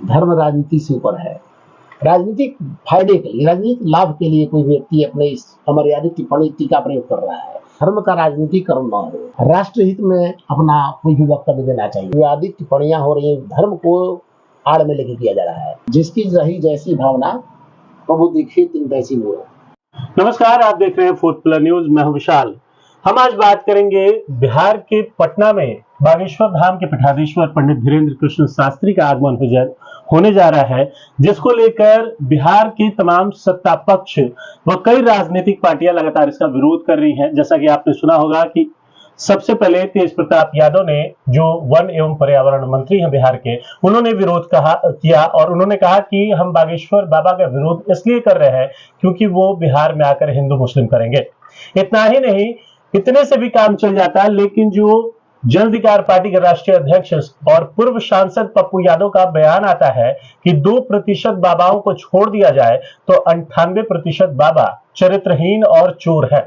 धर्म राजनीति से ऊपर है। राजनीतिक फायदे के लिए, राजनीतिक लाभ के लिए कोई व्यक्ति अपने इस अमर्यादित टिप्पणी टीका प्रयोग कर रहा है। धर्म का राजनीतिकरण न हो, राष्ट्र हित में अपना कोई भी वक्तव्य देना चाहिए। विवादित टिप्पणियां हो रही हैं, धर्म को आड़ में लेके किया जा रहा है। जिसकी रही जैसी भावना, प्रभु दीक्षित तिन तैसी मोह। नमस्कार, आप देख रहे हैं फूड पिलर न्यूज। मैं हूं विशाल। हम आज बात करेंगे बिहार के पटना में बागेश्वर धाम के पीठाधीश्वर पंडित धीरेन्द्र कृष्ण शास्त्री का आगमन होने जा रहा है, जिसको लेकर बिहार के तमाम सत्ता पक्ष व कई राजनीतिक पार्टियां लगातार इसका विरोध कर रही हैं। जैसा कि आपने सुना होगा कि सबसे पहले तेज प्रताप यादव ने, जो वन एवं पर्यावरण मंत्री हैं बिहार के, उन्होंने विरोध किया और उन्होंने कहा कि हम बागेश्वर बाबा का विरोध इसलिए कर रहे हैं क्योंकि वो बिहार में आकर हिंदू मुस्लिम करेंगे। इतना ही नहीं, इतने से भी काम चल जाता, लेकिन जो जन अधिकार पार्टी के राष्ट्रीय अध्यक्ष और पूर्व सांसद पप्पू यादव का बयान आता है कि 2% बाबाओं को छोड़ दिया जाए तो 98% बाबा चरित्रहीन और चोर है।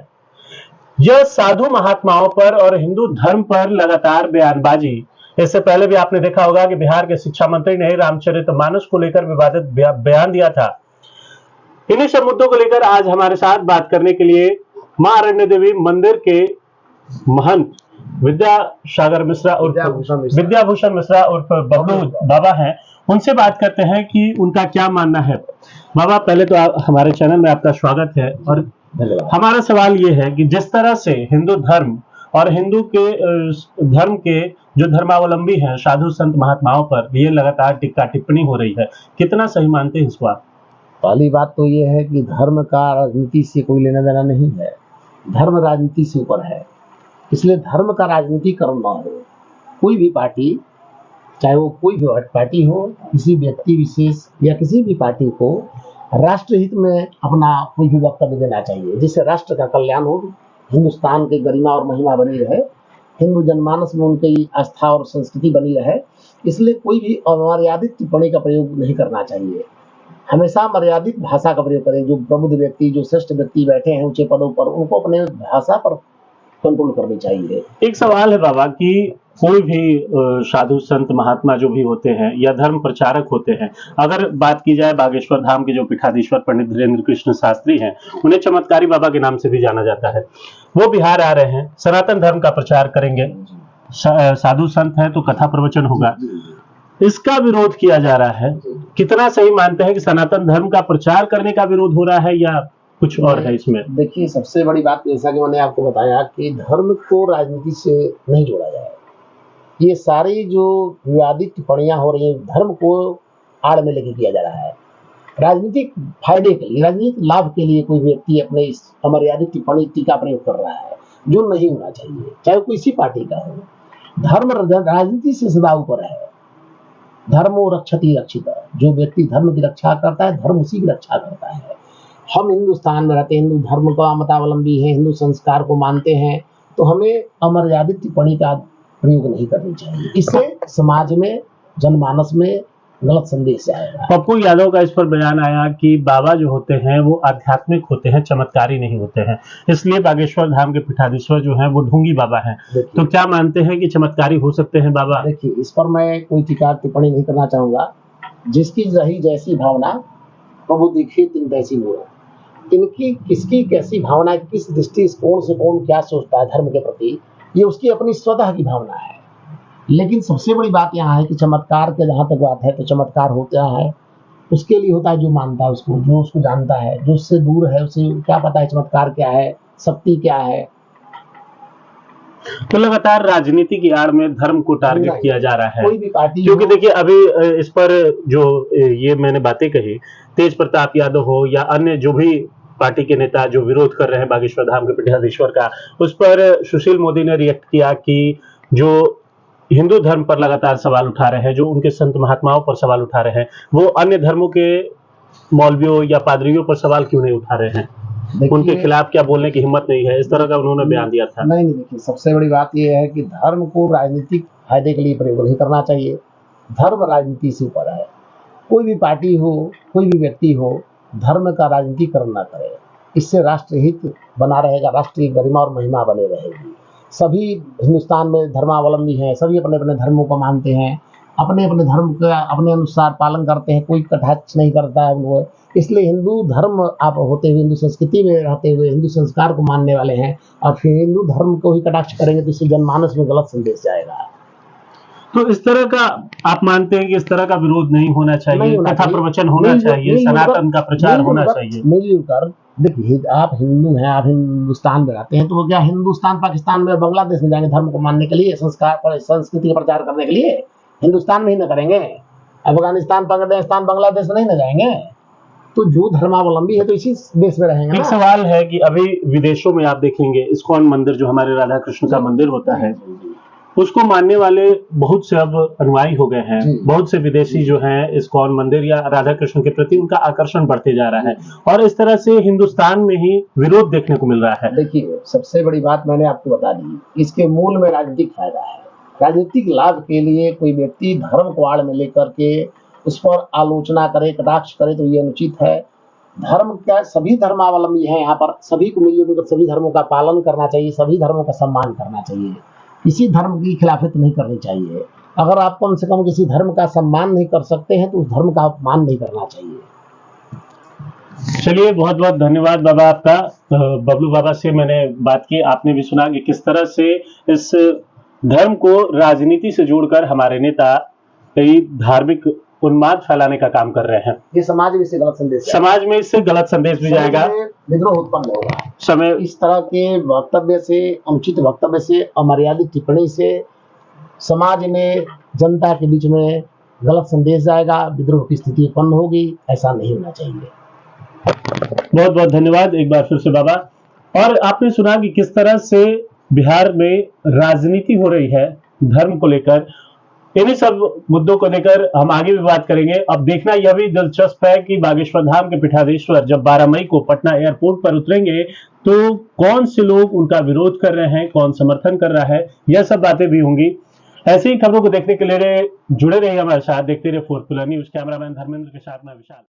यह साधु महात्माओं पर और हिंदू धर्म पर लगातार बयानबाजी। इससे पहले भी आपने देखा होगा कि बिहार के शिक्षा मंत्री ने रामचरितमानस को लेकर विवादित बयान दिया था। इन्हीं सब मुद्दों को लेकर आज हमारे साथ बात करने के लिए मां अरण्य देवी मंदिर के महंत विद्याभूषण मिश्रा उर्फ बबलू बाबा हैं। उनसे बात करते हैं कि उनका क्या मानना है। बाबा, पहले तो हमारे चैनल में आपका स्वागत है। और हमारा सवाल ये है कि जिस तरह से हिंदू धर्म और हिंदू के धर्म के जो धर्मावलंबी हैं, साधु संत महात्माओं पर ये लगातार टीका टिप्पणी हो रही है, कितना सही मानते हैं इसको आप? पहली बात तो ये है कि धर्म का राजनीति से कोई लेना देना नहीं है। धर्म राजनीति से ऊपर है, इसलिए धर्म का राजनीतिकरण न हो। कोई भी पार्टी, चाहे वो कोई भी पार्टी हो, किसी व्यक्ति विशेष या किसी भी पार्टी को राष्ट्र हित में अपना कोई भी वक्तव्य देना चाहिए, जिससे राष्ट्र का कल्याण हो, हिंदुस्तान की गरिमा और महिमा बनी रहे, हिंदू जनमानस में उनकी आस्था और संस्कृति बनी रहे। इसलिए कोई भी अमर्यादित टिप्पणी का प्रयोग नहीं करना चाहिए। हमेशा मर्यादित भाषा का प्रयोग करें। जो प्रबुद्ध व्यक्ति, जो श्रेष्ठ व्यक्ति बैठे हैं ऊंचे पदों पर, उनको अपने भाषा पर कंट्रोल करनी चाहिए। एक सवाल है बाबा कि कोई भी साधु संत महात्मा जो भी होते हैं या धर्म प्रचारक होते हैं, अगर बात की जाए बागेश्वर धाम के जो पीठाधीश्वर पंडित धीरेन्द्र कृष्ण शास्त्री हैं, उन्हें चमत्कारी बाबा के नाम से भी जाना जाता है। वो बिहार आ रहे हैं, सनातन धर्म का प्रचार करेंगे। साधु संत है तो कथा प्रवचन होगा, इसका विरोध किया जा रहा है। कितना सही मानते हैं कि सनातन धर्म का प्रचार करने का विरोध हो रहा है या कुछ और है इसमें? देखिए, सबसे बड़ी बात, जैसा कि मैंने आपको बताया, कि धर्म को राजनीति से नहीं जोड़ा जाए। ये सारी जो विवादित टिप्पणियां हो रही हैं, धर्म को आड़ में लेके किया जा रहा है। राजनीतिक फायदे के लिए, राजनीतिक लाभ के लिए कोई व्यक्ति अपने इस अमर्यादित टिप्पणी टीका प्रयोग कर रहा है, जो नहीं होना चाहिए, चाहे कोई सी पार्टी का हो। धर्म राजनीति से सदा ऊपर है। धर्मो रक्षति रक्षित। जो व्यक्ति धर्म की रक्षा करता है, धर्म उसी की रक्षा करता है। हम हिंदुस्तान में रहते हैं, हिंदू धर्म का मतावलंबी है, हिंदू संस्कार को मानते हैं, तो हमें अमर्यादित टिप्पणी का प्रयोग नहीं करनी चाहिए। इससे समाज में, जनमानस में गलत संदेश आएगा। पप्पू यादव का इस पर बयान आया कि बाबा जो होते हैं वो आध्यात्मिक होते हैं, चमत्कारी नहीं होते हैं, इसलिए बागेश्वर धाम के पीठाधीश्वर जो हैं वो ढोंगी बाबा हैं। तो क्या मानते हैं कि चमत्कारी हो सकते हैं बाबा? देखिए, इस पर मैं कोई टीका टिप्पणी नहीं करना चाहूंगा। जिसकी रही जैसी भावना, प्रभु दीक्षित तिन तैसी मोह। इनकी किसकी कैसी भावना, किस दृष्टिकोण से कौन क्या सोचता है धर्म के प्रति, ये उसकी अपनी स्वतः की भावना है। लेकिन सबसे बड़ी बात यहाँ है कि चमत्कार के जहाँ तक बात है, तो चमत्कार होता है उसके लिए होता है जो मानता है उसको, जो उसको जानता है। जो उससे दूर है उसे क्या पता है चमत्कार क्या है, शक्ति क्या है। तो लगातार राजनीति की आड़ में धर्म को टारगेट किया जा रहा है कोई भी पार्टी, क्योंकि देखिए अभी इस पर जो ये मैंने बातें कही, तेज प्रताप यादव हो या अन्य जो भी पार्टी के नेता जो विरोध कर रहे हैं बागेश्वर धाम के पीठाधीश्वर का, उस पर सुशील मोदी ने रिएक्ट किया कि जो हिंदू धर्म पर लगातार सवाल उठा रहे हैं, जो उनके संत महात्माओं पर सवाल उठा रहे हैं, वो अन्य धर्मों के मौलवियों या पादरियों पर सवाल क्यों नहीं उठा रहे हैं? उनके खिलाफ क्या बोलने की हिम्मत नहीं है? इस तरह का उन्होंने बयान दिया था। नहीं, देखिए, सबसे बड़ी बात यह है कि धर्म को राजनीतिक फायदे के लिए प्रयोग नहीं करना चाहिए। धर्म राजनीति से ऊपर है। कोई भी पार्टी हो, कोई भी व्यक्ति हो, धर्म का राजनीतिकरण ना करे। इससे राष्ट्र हित बना रहेगा, राष्ट्रीय गरिमा और महिमा बने रहेगी। सभी हिंदुस्तान में धर्मावलंबी हैं, सभी अपने अपने धर्मों को मानते हैं, अपने अपने धर्म का अपने अनुसार पालन करते हैं, कोई कटाक्ष नहीं करता है उनको। इसलिए हिंदू धर्म आप होते हुए, हिंदू संस्कृति में रहते हुए, हिंदू संस्कार को मानने वाले हैं, और फिर हिंदू धर्म को ही कटाक्ष करेंगे तो इससे जनमानस में गलत संदेश जाएगा। तो इस तरह का आप मानते हैं कि इस तरह का विरोध नहीं होना चाहिए, कथा प्रवचन होना चाहिए, सनातन का प्रचार होना चाहिए? मिलजुल कर देखिए, आप हिंदू हैं, आप हिंदुस्तान में रहते हैं, तो वो क्या हिंदुस्तान, पाकिस्तान में, बांग्लादेश में जाएंगे धर्म को मानने के लिए, संस्कार संस्कृति का प्रचार करने के लिए? हिंदुस्तान में ही न करेंगे, अफगानिस्तान, पाकिस्तान, बांग्लादेश में नहीं न जाएंगे। तो जो धर्मावलंबी है तो इसी देश में रहेंगे। एक सवाल है कि अभी विदेशों में आप देखेंगे इस्कॉन मंदिर, जो हमारे राधा कृष्ण का मंदिर होता है, उसको मानने वाले बहुत से अब अनुयायी हो गए हैं। बहुत से विदेशी जो हैं इस्कॉन मंदिर या राधा कृष्ण के प्रति उनका आकर्षण बढ़ते जा रहा है, और इस तरह से हिंदुस्तान में ही विरोध देखने को मिल रहा है। देखिए, सबसे बड़ी बात मैंने आपको बता दी, इसके मूल में राजनीतिक फायदा है। राजनीतिक लाभ के लिए कोई व्यक्ति धर्म को आड़ में लेकर के उस पर आलोचना करे, कटाक्ष करे, तो ये अनुचित है। धर्म का सभी धर्मावलंबी हैं यहाँ पर, सभी को मिलजुल कर सभी धर्मों का पालन करना चाहिए, सभी धर्मों का सम्मान करना चाहिए, किसी धर्म की खिलाफत नहीं करनी चाहिए। अगर आप कम से कम किसी धर्म का सम्मान नहीं कर सकते हैं तो उस धर्म का अपमान नहीं करना चाहिए। चलिए, बहुत बहुत धन्यवाद बाबा आपका। बबलू बाबा से मैंने बात की, आपने भी सुना कि किस तरह से इस धर्म को राजनीति से जोड़कर हमारे नेता कई धार्मिक उन्माद फैलाने का काम कर रहे हैं। ये समाज में इससे गलत संदेश, समाज में इससे गलत संदेश भी जाएगा, विद्रोह उत्पन्न होगा। समय इस तरह के वक्तव्य से, अनुचित वक्तव्य से, अमर्यादित टिप्पणी से समाज में, जनता के बीच में गलत संदेश जाएगा, विद्रोह की स्थिति उत्पन्न होगी। ऐसा नहीं होना चाहिए। बहुत बहुत धन्यवाद एक बार फिर से बाबा। और आपने सुना कि किस तरह से बिहार में राजनीति हो रही है धर्म को लेकर। इन्हीं सब मुद्दों को लेकर हम आगे भी बात करेंगे। अब देखना यह भी दिलचस्प है कि बागेश्वर धाम के पीठाधीश्वर जब 12 मई को पटना एयरपोर्ट पर उतरेंगे तो कौन से लोग उनका विरोध कर रहे हैं, कौन समर्थन कर रहा है, यह सब बातें भी होंगी। ऐसी ही खबरों को देखने के लिए जुड़े रहिए हमारे साथ, देखते रहिए 4th pillar news. Cameraman Dharmendra के साथ मैं विशाल।